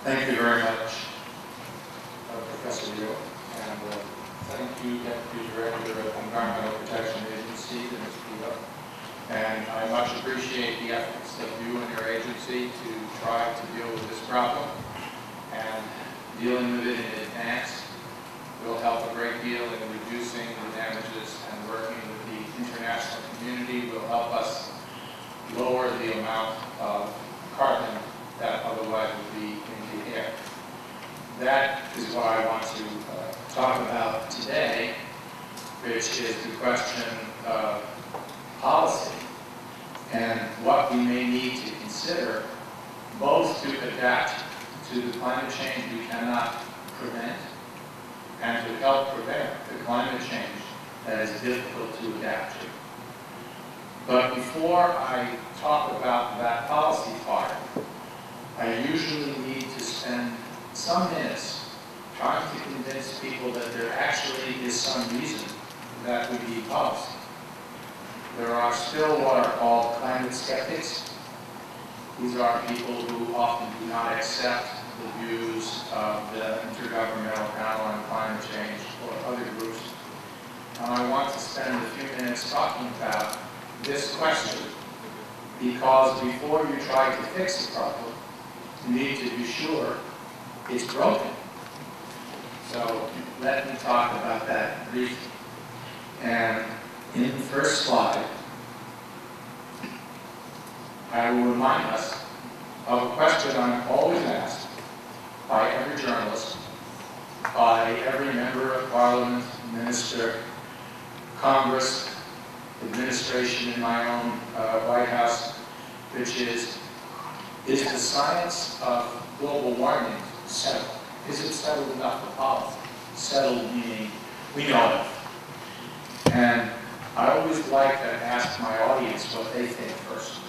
Thank you very much, Professor Liu, and thank you, Deputy Director of the Environmental Protection Agency, Ms. Pila. And I much appreciate the efforts of you and your agency to try to deal with this problem. And dealing with it in advance will help a great deal in reducing the damages, and working with the international community will help us lower the amount of carbon that otherwise would be in the air. That is what I want to talk about today, which is the question of policy and what we may need to consider, both to adapt to the climate change we cannot prevent and to help prevent the climate change that is difficult to adapt to. But before I talk about that policy part, I usually need to spend some minutes trying to convince people that there actually is some reason that we need policy. There are still what are called climate skeptics. These are people who often do not accept the views of the Intergovernmental Panel on Climate Change or other groups. And I want to spend a few minutes talking about this question, because before you try to fix the problem, you need to be sure it's broken. So let me talk about that briefly. And in the first slide, I will remind us of a question I'm always asked by every journalist, by every member of Parliament, minister, Congress, administration in my own White House, which is the science of global warming settled? Is it settled enough for policy? Settled meaning we know it. And I always like to ask my audience what they think first.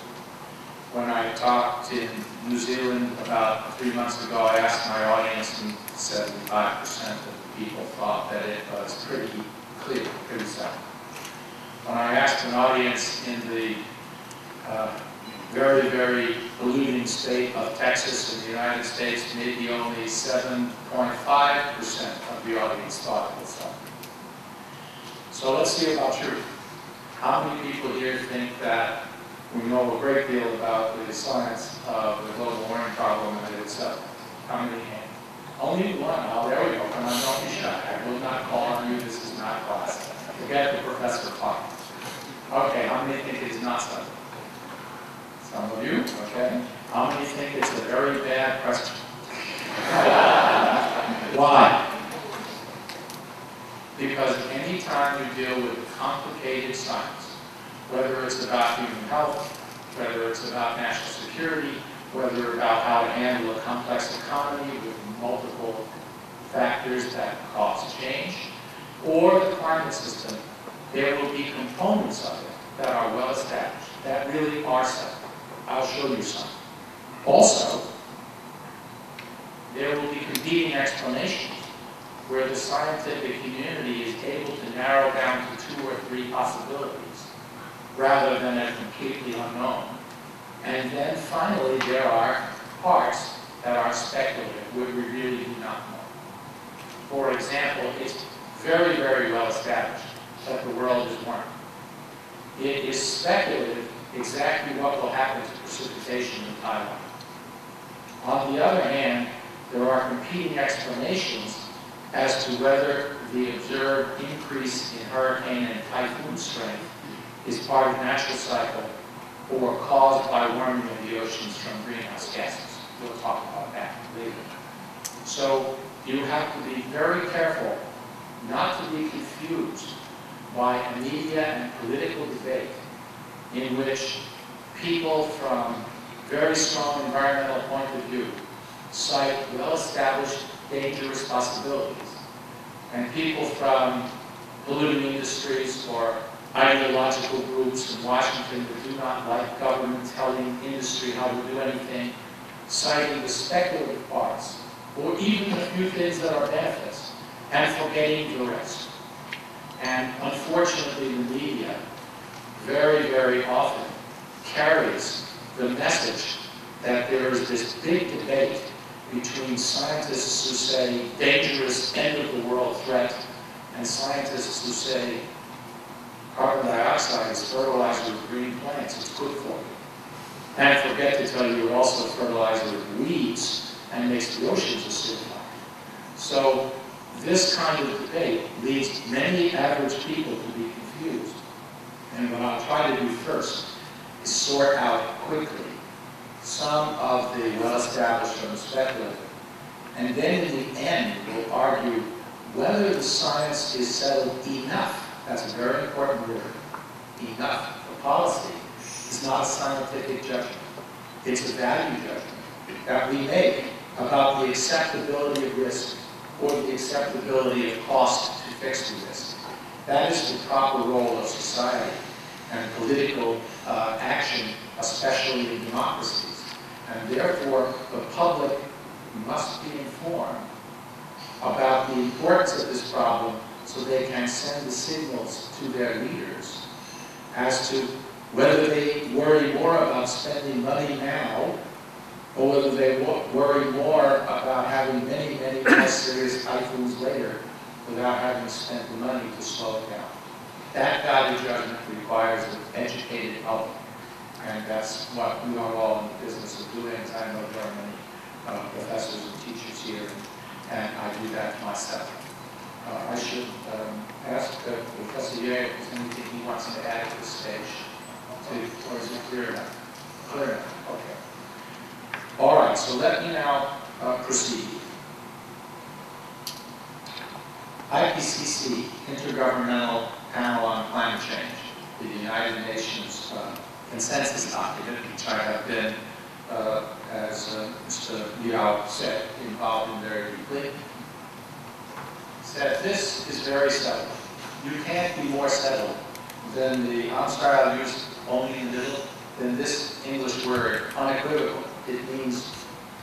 When I talked in New Zealand about 3 months ago, I asked my audience, and 75% of the people thought that it was pretty clear, pretty settled. When I asked an audience in the very, very polluting state of Texas in the United States, maybe only 7.5% of the audience thought it was settled. So let's see about you. How many people here think that we know a great deal about the science of the global warming problem and that it's settled? How many hands? Only one. Oh, there we go. Come on, don't be shy. I will not call on you. This is not class. Forget the professor talk. Okay, how many think it is not settled? Some of you, okay. How many think it's a very bad question? Why? Because anytime you deal with complicated science, whether it's about human health, whether it's about national security, whether about how to handle a complex economy with multiple factors that cause change, or the climate system, there will be components of it that are well established, that really are settled. I'll show you some. Also, there will be competing explanations where the scientific community is able to narrow down to 2 or 3 possibilities rather than a completely unknown. And then finally, there are parts that are speculative, where we really do not know. For example, it's very, very well established that the world is warming. It is speculative exactly what will happen to precipitation in Taiwan. On the other hand, there are competing explanations as to whether the observed increase in hurricane and typhoon strength is part of the natural cycle or caused by warming of the oceans from greenhouse gases. We'll talk about that later. So you have to be very careful not to be confused by a media and political debate in which people from very strong environmental point of view cite well-established dangerous possibilities, and people from polluting industries or ideological groups in Washington that do not like government telling industry how to do anything, citing the speculative parts, or even the few things that are benefits, and forgetting the rest. And unfortunately, the media very, very often carries the message that there is this big debate between scientists who say dangerous end-of-the-world threat and scientists who say carbon dioxide is fertilizer of green plants, it's good for you. And forget to tell you it also fertilizer of weeds and makes the oceans acidified. So this kind of debate leads many average people to be confused. And what I'll try to do first is sort out quickly some of the well-established from the speculative. And then in the end, we'll argue whether the science is settled enough. That's a very important word. Enough. For policy is not a scientific judgment. It's a value judgment that we make about the acceptability of risk or the acceptability of cost to fix the risk. That is the proper role of society and political action, especially in democracies. And therefore, the public must be informed about the importance of this problem so they can send the signals to their leaders as to whether they worry more about spending money now or whether they worry more about having many, many more serious typhoons later without having spent the money to slow it down. That value judgment requires an educated public, and that's what we are all in the business of doing. I know there are many professors and teachers here, and I do that myself. I should ask Professor Ye if there's anything he wants to add at this stage, or is it clear enough? Clear enough, okay. All right, so let me now proceed. IPCC, Intergovernmental Panel on Climate Change, the United Nations consensus document, which I have been, as Mr. Liao said, involved in very deeply, said this is very settled. You can't be more settled than the, I'm sorry, I'll use only in the middle, than this English word, unequivocal. It means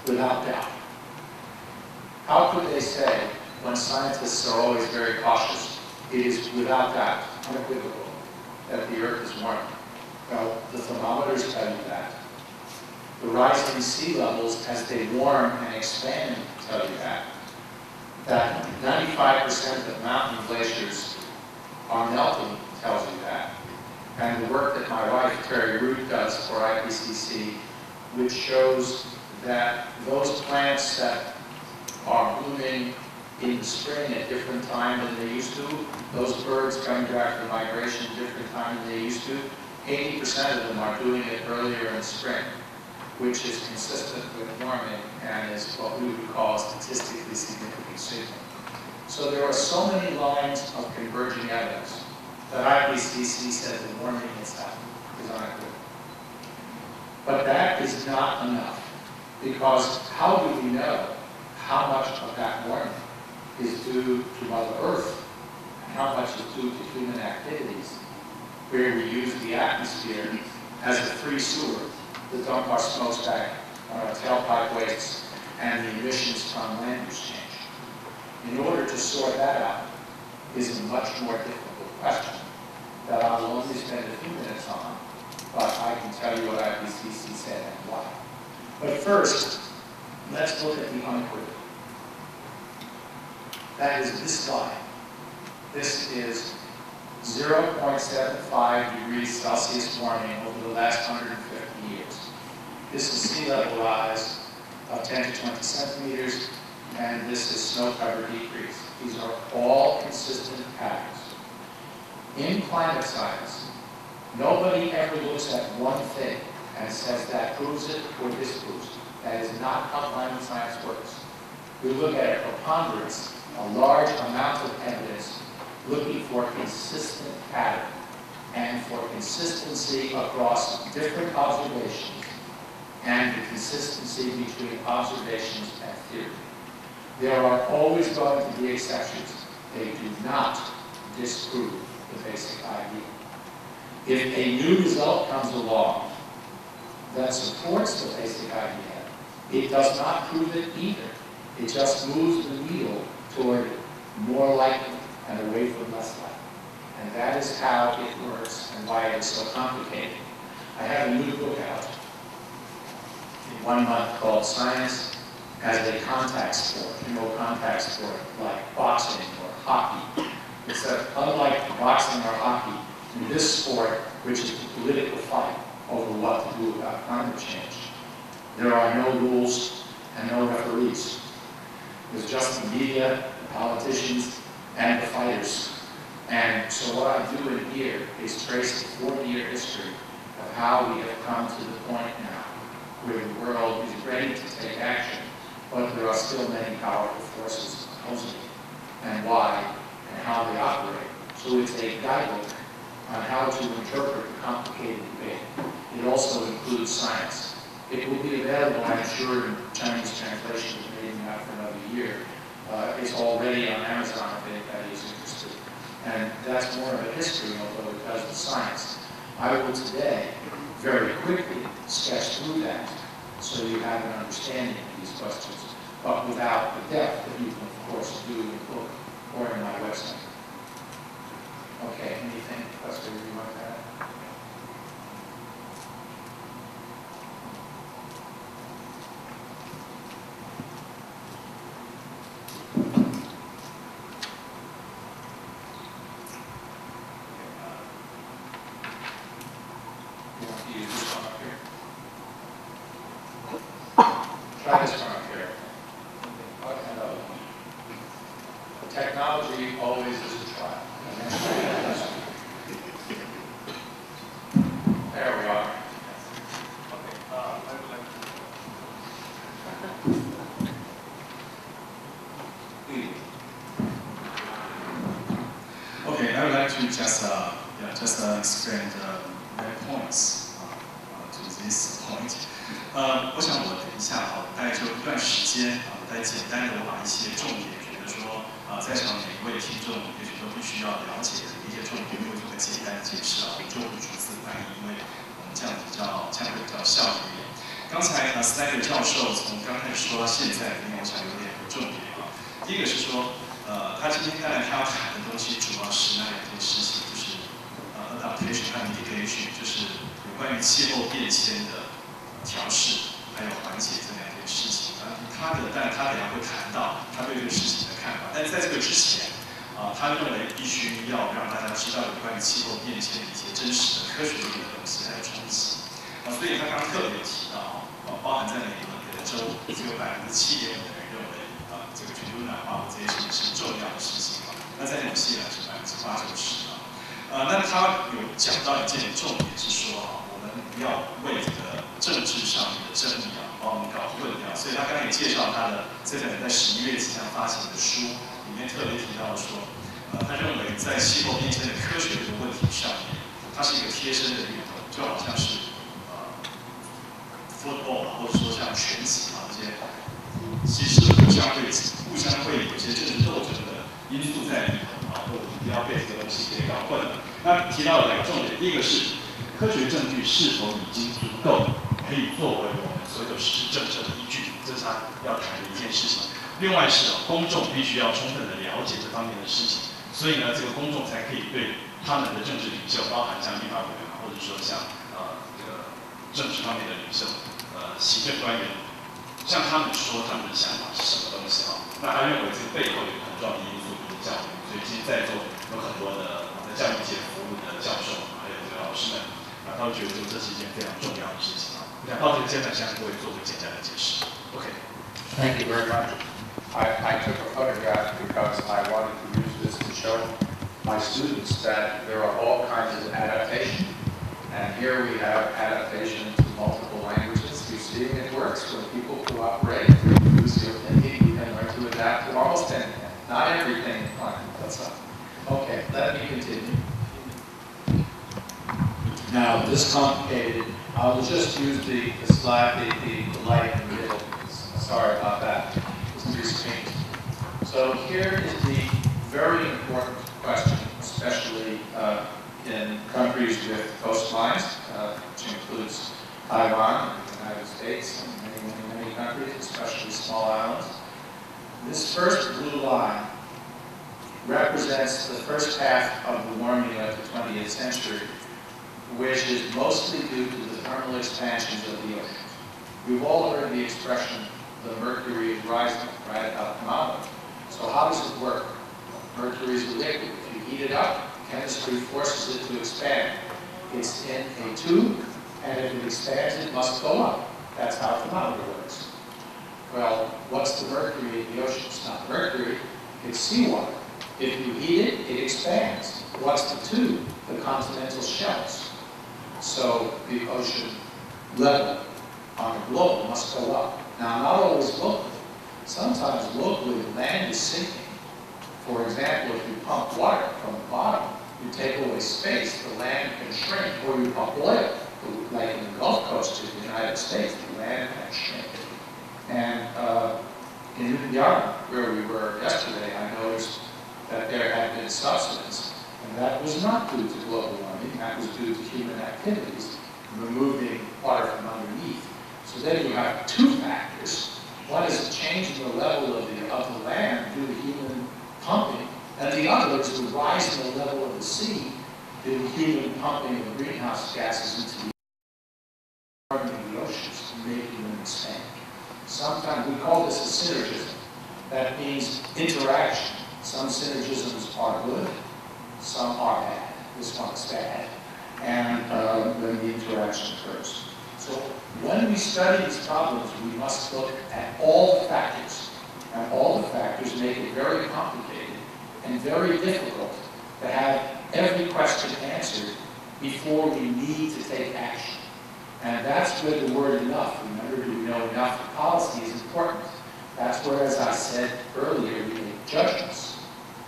without doubt. How could they say, when scientists are always very cautious, it is without doubt, unequivocal, that the Earth is warming? Well, the thermometers tell you that. The rising sea levels as they warm and expand tell you that. That 95% of mountain glaciers are melting tells you that. And the work that my wife, Terry Root, does for IPCC, which shows that those plants that are blooming in the spring at different time than they used to, those birds coming back from migration at different time than they used to, 80% of them are doing it earlier in spring, which is consistent with warming and is what we would call a statistically significant signal. So there are so many lines of converging evidence that IPCC said the warming itself is unequivocal. But that is not enough, because how do we know how much of that warming is due to Mother Earth and how much is due to human activities, where we use the atmosphere as a free sewer to dump our smokestack, tailpipe wastes, and the emissions from land use change? In order to sort that out is a much more difficult question that I will only spend a few minutes on, but I can tell you what IPCC said and why. But first, let's look at the unequivocal. That is this slide. This is 0.75 degrees Celsius warming over the last 150 years. This is sea level rise of 10 to 20 centimeters, and this is snow cover decrease. These are all consistent patterns. In climate science, nobody ever looks at one thing and says that proves it or disproves it. That is not how climate science works. We look at a preponderance, a large amount of evidence, looking for consistent pattern and for consistency across different observations and the consistency between observations and theory. There are always going to be exceptions. They do not disprove the basic idea. If a new result comes along that supports the basic idea, it does not prove it either. It just moves the needle toward more likely and away from less likely. And that is how it works and why it is so complicated. I have a new book out in 1 month called Science as a contact sport, remote contact sport, like boxing or hockey. It's that unlike boxing or hockey, in this sport, which is a political fight over what to do about climate change, there are no rules and no referees. There's just the media, the politicians, and the fighters. And so what I'm doing here is trace the 40-year history of how we have come to the point now where the world is ready to take action, but there are still many powerful forces opposing it, and why, and how they operate. So it's a guidebook on how to interpret the complicated debate. It also includes science. It will be available, I'm sure, in Chinese translation, maybe not for another year. It's already on Amazon if anybody is interested. And that's more of a history, although it does the science. I will today very quickly sketch through that so you have an understanding of these questions, but without the depth that you can, of course, do in the book or in my website. Okay, anything else that you want to add? You want to use this one up here? Try this one up here. Another one. Technology always is a trial. There we are. Okay, I would like to just explain my points to this point. 我想我等一下大概就一段时间再简单的把一些重点，觉得说在场每一位听众也许都必须要了解的一些重点，会做个简单的解释就不逐字翻译，因为这样会比较效率一点。刚才斯奈德教授从刚开始说到现在，我想有两个重点第一个是说，他今天当然他要谈的东西主要是那两件事情，就是 adaptation 和 mitigation， 就是有关于气候变迁的调试还有缓解这两件事情。当然他等下会谈到他对这个事情的看法，但是在这个之前他认为必须要让大家知道有关于气候变迁的一些真实的科学力的东西还有冲击所以他刚刚特别提到包含在美国的州，只有7.5%的人认为这个全球暖化这些事情是重要的事情那在纽西兰是80%-90%那他有讲到一件重点是说我们不要为这个政治上面的争议把我们搞混掉，所以他刚才也介绍他的这本在11月即将发行的书，里面特别提到说，他认为在气候变迁的科学这个问题上面，它是一个贴身的运动，就好像是football 或者说像拳击这些，其实互相会有一些政治斗争的因素在里头或者不要被这个东西给搞混了。那提到了两个重点，第一个是科学证据是否已经足够可以作为我们所有实施政策的依据，这是他要谈的一件事情。另外是公众必须要充分的了解这方面的事情，所以呢，这个公众才可以对他们的政治领袖，包含像立法委员或者说像这个政治方面的领袖、行政官员，向他们说他们的想法是什么东西那他认为这个背后有一个很重要的因素就是教育，所以今天在座有很多的在教育界服务的教授，还有这个老师们，他会觉得这是一件非常重要的事情我想到这个阶段，向各位做个简单的解释。OK。Thank you very much. I took a photograph because I wanted to use this to show my students that there are all kinds of adaptation. And here we have adaptation to multiple languages. You see it works when people cooperate, use your thinking, you can learn to adapt to almost anything. Not everything in climate, that's not. Okay, let me continue. Now, this complicated, I'll just use the slide, the light in the middle. Sorry about that. So here is the very important question, especially in countries with coastlines, which includes Taiwan, the United States, and many countries, especially small islands. This first blue line represents the first half of the warming of the 20th century, which is mostly due to the thermal expansions of the ocean. We've all heard the expression, the mercury is rising right at the thermometer. So how does it work? Mercury is a liquid. If you heat it up, chemistry forces it to expand. It's in a tube, and if it expands, it must go up. That's how a thermometer works. Well, what's the mercury in the ocean? It's not mercury, it's seawater. If you heat it, it expands. What's the tube? The continental shelves. So the ocean level on the globe must go up. Now, not always locally. Sometimes locally, the land is sinking. For example, if you pump water from the bottom, you take away space, the land can shrink, or you pump oil, like in the Gulf Coast of the United States, the land can shrink. And in Newton, where we were yesterday, I noticed that there had been subsidence, and that was not due to global warming, that was due to human activities, removing water from underneath. So then you have two factors. One is a change in the level of the land due to human pumping, and the other is the rise in the level of the sea due to human pumping of greenhouse gases into the oceans, making them expand. Sometimes we call this a synergism. That means interaction. Some synergisms are good, some are bad. This one is bad. And then the interaction occurs. So when we study these problems, we must look at all the factors. And all the factors make it very complicated and very difficult to have every question answered before we need to take action. And that's where the word enough, remember, do we know enough for policy is important. That's where, as I said earlier, we make judgments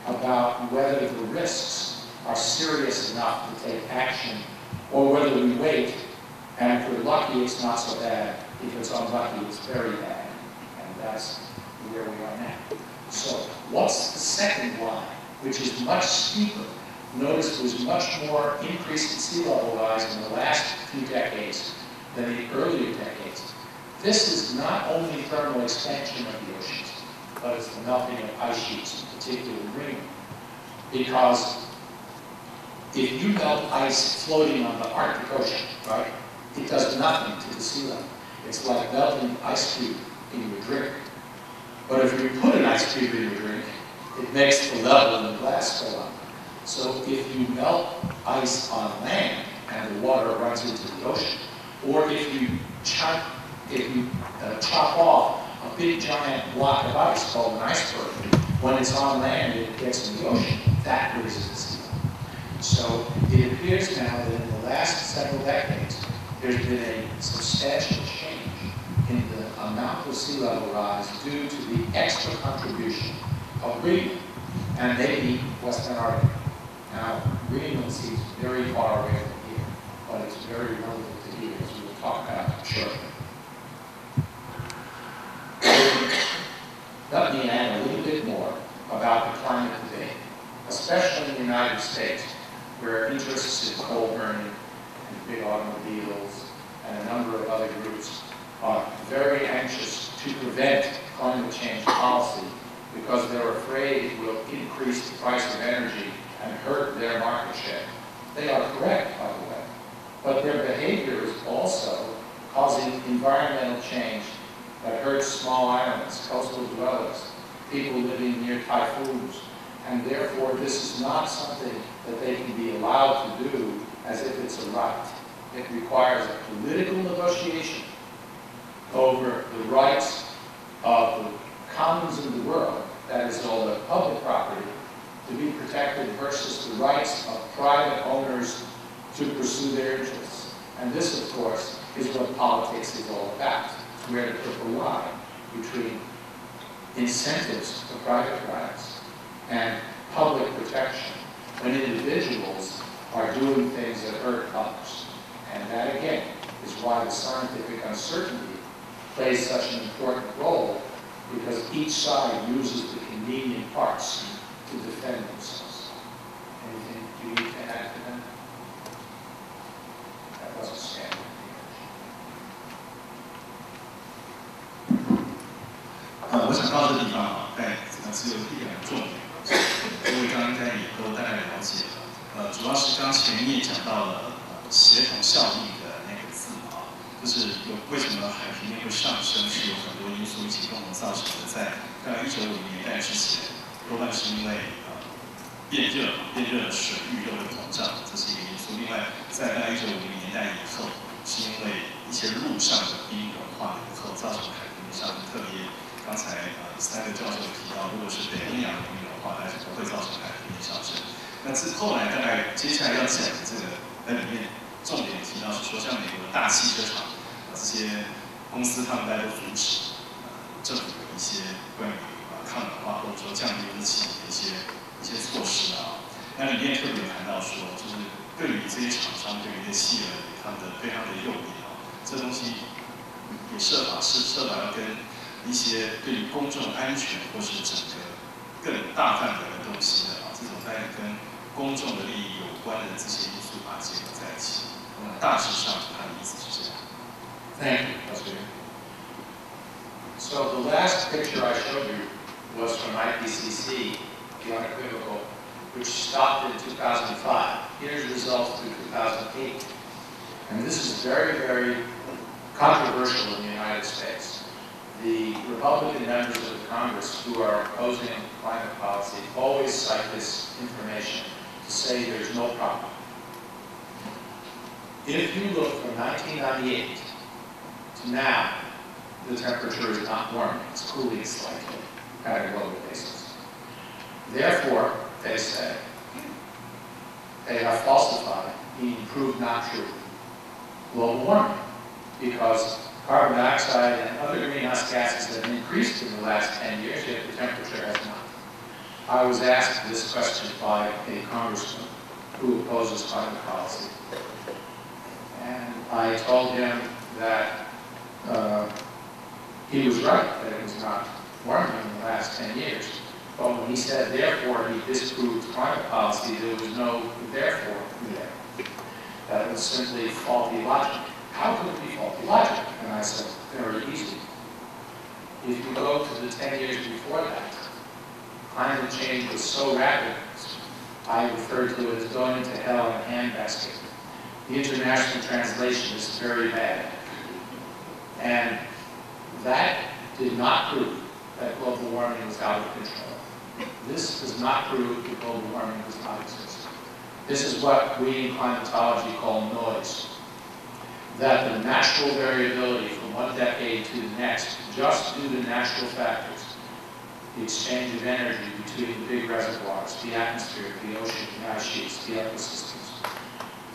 about whether the risks are serious enough to take action or whether we wait, and if we're lucky, it's not so bad. If it's unlucky, it's very bad. And that's where we are now. So what's the second line, which is much steeper? Notice there's much more increase in sea level rise in the last few decades than the earlier decades. This is not only thermal expansion of the oceans, but it's the melting of ice sheets, in particular Greenland. Because if you melt ice floating on the Arctic Ocean, right, it does nothing to the sea level. It's like melting ice cube in your drink. But if you put an ice cube in your drink, it makes the level in the glass go up. So if you melt ice on land and the water runs into the ocean, or if you chop off a big giant block of ice called an iceberg, when it's on land and it gets in the ocean, that raises the sea level. So it appears now that in the last several decades, there's been a substantial change in the amount of sea level rise due to the extra contribution of Greenland and maybe Western Arctic. Now, Greenland seems very far away from here, but it's very relevant to here, as we will talk about shortly. Let me add a little bit more about the climate today, especially in the United States, where interests in coal burning and big automobiles and a number of other groups are very anxious to prevent climate change policy because they're afraid it will increase the price of energy and hurt their market share. They are correct, by the way, but their behavior is also causing environmental change that hurts small islands, coastal dwellers, people living near typhoons, and therefore this is not something that they can be allowed to do as if it's a right. It requires a political negotiation over the rights of the commons in the world, that is all the public property, to be protected versus the rights of private owners to pursue their interests. And this, of course, is what politics is all about. It's where to put the line between incentives for private rights and public protection when individuals are doing things that hurt others. And that, again, is why the scientific uncertainty plays such an important role, because each side uses the convenient parts to defend themselves. Anything you need to add to that? That wasn't standard. 我想到这地方啊，只有一两个重点，各位刚刚应该也都大概了解了。主要是刚前面讲到了协同效应的那个字啊，就是为什么海平面会上升，是有很多因素一起共同造成的。在大概1950年代之前，多半是因为变热的水遇热会膨胀，这是一个因素。另外，在大概1950年代以后，是因为一些陆上的冰融化以后，造成海平面上升。特别刚才3个教授提到，如果是北冰洋的冰融化，它是不会造成海平面上升。那后来大概接下来要讲的这个，在里面重点提到是说，像美国的大汽车厂这些公司，他们大家都阻止政府有一些关于抗氧化或者说降低温气的一些措施啊。那里面特别谈到说，就是对于这些厂商，对于这些企业他们的对他们的诱引啊，这东西也设法要跟一些对于公众安全或是整个更大范围的东西的这种在跟公众的利益有关的这些因素把它结合在一起。大致上，它的意思是这样。Thank you, President. So the last picture I showed you was from IPCC, the unequivocal, which stopped in 2005. Here's results through 2008. And this is very, very controversial in the United States. The Republican members of the Congress who are opposing climate policy always cite this information to say there's no problem. If you look from 1998 to now, the temperature is not warming, it's cooling slightly at a global basis. Therefore, they say, they have falsified, meaning proved not true, global warming, because carbon dioxide and other greenhouse gases have increased in the last 10 years, yet the temperature has not. I was asked this question by a congressman who opposes climate policy. And I told him that he was right, that it was not warming in the last 10 years. But when he said, therefore, he disproved climate policy, there was no therefore there. That was simply faulty logic. How could it be faulty logic? And I said, very easy. If you go to the 10 years before that, climate change was so rapid, I referred to it as going to hell in a handbasket. The international translation is very bad. And that did not prove that global warming was out of control. This does not prove that global warming does not exist. This is what we in climatology call noise. That the natural variability from one decade to the next, just due to natural factors, the exchange of energy between the big reservoirs, the atmosphere, the ocean, the ice sheets, the ecosystems,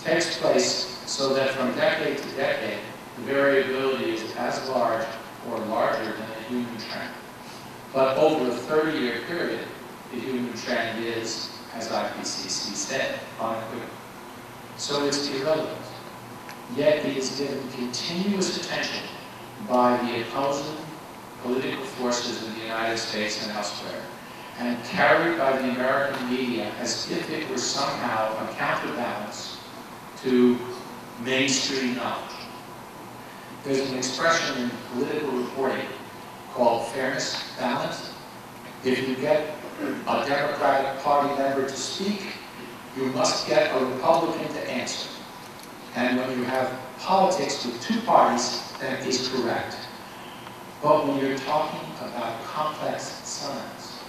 takes place so that from decade to decade, the variability is as large or larger than the human trend. But over a 30-year period, the human trend is, as IPCC said, unequivocal. So it's irrelevant. Yet it is given continuous attention by the opposing political forces in the United States and elsewhere, and carried by the American media as if it were somehow a counterbalance to mainstream knowledge. There's an expression in political reporting called fairness balance. If you get a Democratic Party member to speak, you must get a Republican to answer. And when you have politics with two parties, that is correct. But when you're talking about complex science,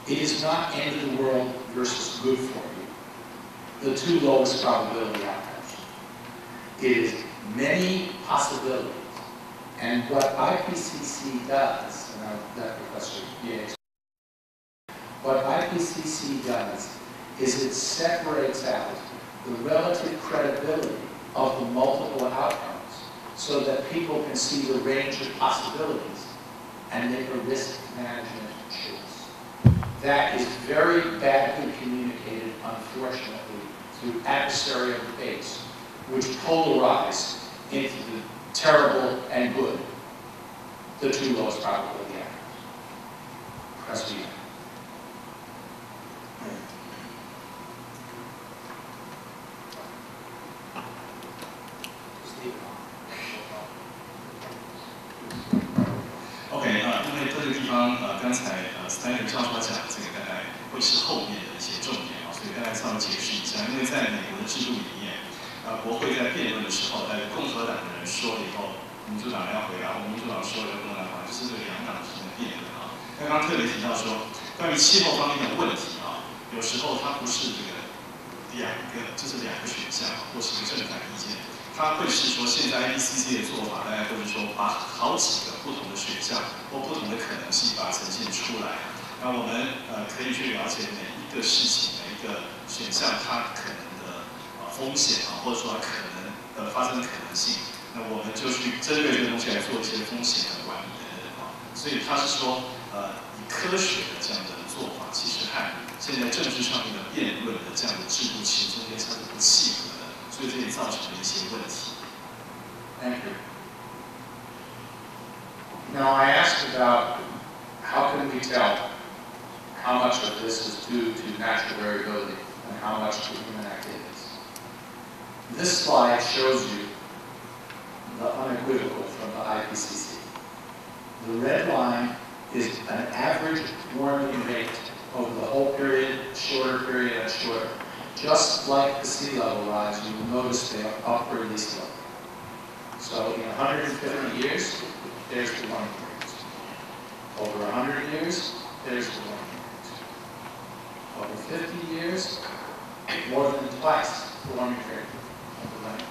it is not end of the world versus good for you, the two lowest probability outcomes. It is many possibilities. And what IPCC does, and I'll let Professor Yates, what IPCC does is it separates out the relative credibility of the multiple outcomes so that people can see the range of possibilities and make a risk management choice. That is very badly communicated, unfortunately, through adversarial debates, which polarize into the terrible and good, the two lowest probability outcomes. Professor Yates. OK 因为这个地方刚才3个教授讲这个大概会是后面的一些重点所以大概稍微解释一下。因为在美国的制度里面，国会在辩论的时候，共和党的人说了以后，民主党人要回来，我们民主党说要不能来回来，就是这个两党之间的辩论啊。刚刚特别提到说，关于气候方面的问题啊，有时候它不是这个两个选项或是一个正反意见，它会是说现在 IPCC 的做法，大概或者说把好几个不同的选项或不同的可能性把它呈现出来。那我们可以去了解每一个事情、每一个选项它可能的风险啊，或者说它可能发生的可能性。那我们就去针对这个东西来做一些风险的管理等等啊。所以它是说以科学的这样的做法，其实和现在政治上面的辩论的这样的制度，其实中间它是不契合的，所以这也造成了一些问题。Thank you. Now I asked about how can we tell how much of this is due to natural variability and how much to human activities. This slide shows you the unequivocal from the IPCC. The red line is an average warming rate over the whole period, shorter period, and shorter. Just like the sea level rise, you will notice they are upwardly sloping. So in 150 years, there's the warming rate. Over 100 years, there's the warming rate. Over 50 years, more than twice the warming rate of the planet.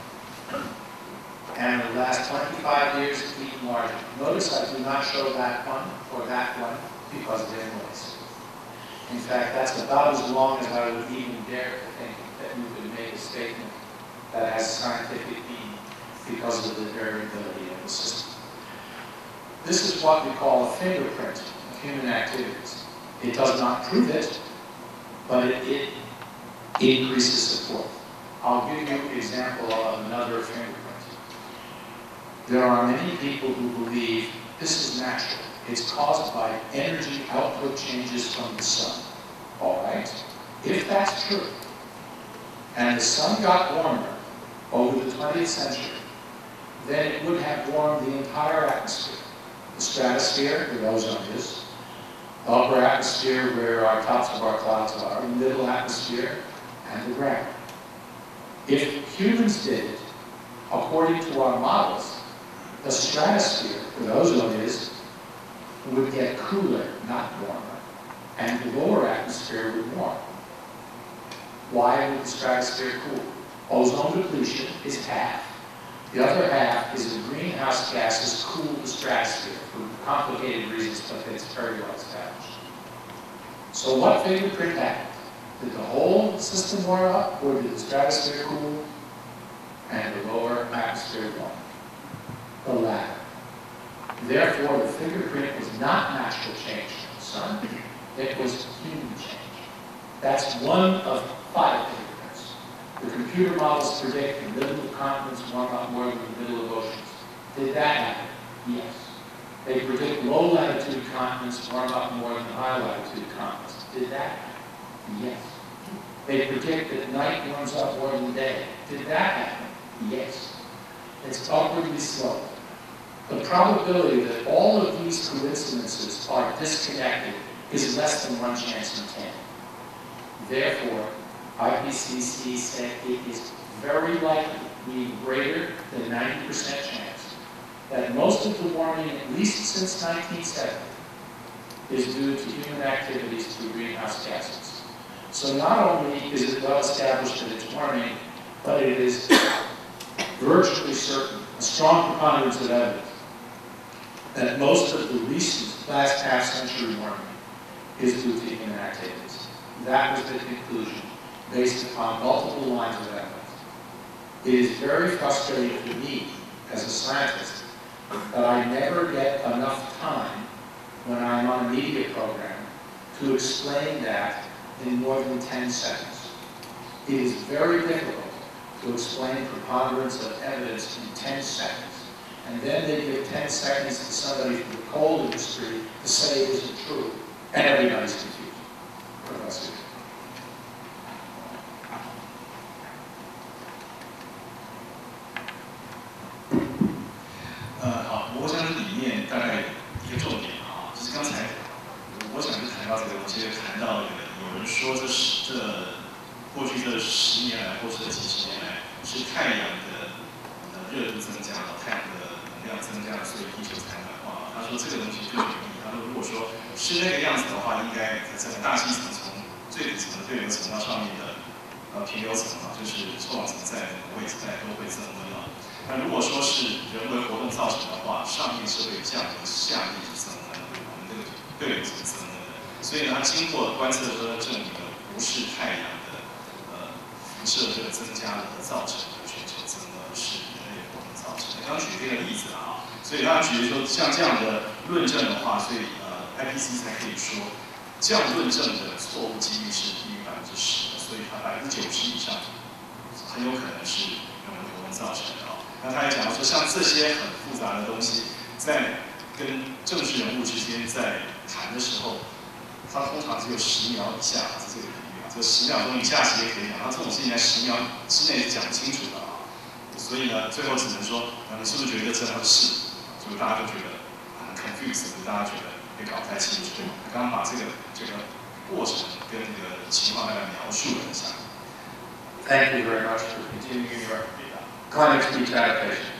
And in the last 25 years, it's even larger. Notice I do not show that one or that one because of their noise. In fact, that's about as long as I would even dare to think that you could make a statement that has scientific meaning because of the variability of the system. This is what we call a fingerprint of human activities. It does not prove it, but it increases support. I'll give you an example of another fingerprint. There are many people who believe this is natural. It's caused by energy output changes from the sun. All right? If that's true, and the sun got warmer over the 20th century, then it would have warmed the entire atmosphere. The stratosphere, where ozone is, the upper atmosphere, where our tops of our clouds are, the middle atmosphere, and the ground. If humans did it, according to our models, the stratosphere, where ozone is, would get cooler, not warmer, and the lower atmosphere would warm. Why would the stratosphere cool? Ozone depletion is half. The other half is the greenhouse gases cool the stratosphere for complicated reasons, but it's very well established. So what fingerprint happened? Did the whole system warm up, or did the stratosphere cool and the lower atmosphere warm? The latter. Therefore, the fingerprint was not natural change from the sun, it was human change. That's one of 5 fingerprints. The computer models predict the middle of continents warm up more than the middle of oceans. Did that happen? Yes. They predict low latitude continents warm up more than high latitude continents. Did that happen? Yes. They predict that night warms up more than day. Did that happen? Yes. It's upwardly sloped. The probability that all of these coincidences are disconnected is less than 1 chance in 10. Therefore, IPCC said it is very likely, meaning greater than 90% chance, that most of the warming, at least since 1970, is due to human activities through greenhouse gases. So not only is it well established that it's warming, but it is virtually certain, a strong preponderance of evidence, that most of the recent last half-century warming is due to human activities. That was the conclusion, based upon multiple lines of evidence. It is very frustrating to me, as a scientist, that I never get enough time when I'm on a media program to explain that in more than 10 seconds. It is very difficult to explain preponderance of evidence in 10 seconds. And then they give 10 seconds to somebody from the coal industry to say it isn't true, and everybody's confused. Professor. 好，我想这里面大概一个重点啊，就是刚才我想就谈到这个东西，谈到有人说过去这10年来或者这几十年来是太阳的热度增加了，太阳的能量增加了，所以地球才暖化。他说这个东西就没有意义。他说如果说是那个样子的话，应该整个大气层从最底层的对流层到上面的平流层啊，就是臭氧层在位置在都会增温了。那如果说是人为活动造成的话，上面是会降温，下面是增温的，我们这个对流层增温的。所以呢，它经过观测之后证明了不是太阳的辐射这个增加了造成的全球增温，是人类活动造成的。刚举这个例子啊，所以他举说像这样的论证的话，所以IPC 才可以说这样论证的错误几率是低于10%的，所以它90%以上很有可能是人为活动造成的啊。那他也讲到说，像这些很复杂的东西，在跟政治人物之间在谈的时候，他通常只有10秒以下，是这个比喻啊，这10秒钟以下其实也可以讲，他这种事情在10秒之内是讲不清楚的啊。所以呢，最后只能说，你是不是觉得这是？所以大家都觉得很 confused， 大家觉得也搞不太清楚。刚刚把这个过程跟这个情况大概描述了一下。Thank you very much for continuing your climate speech adaptation.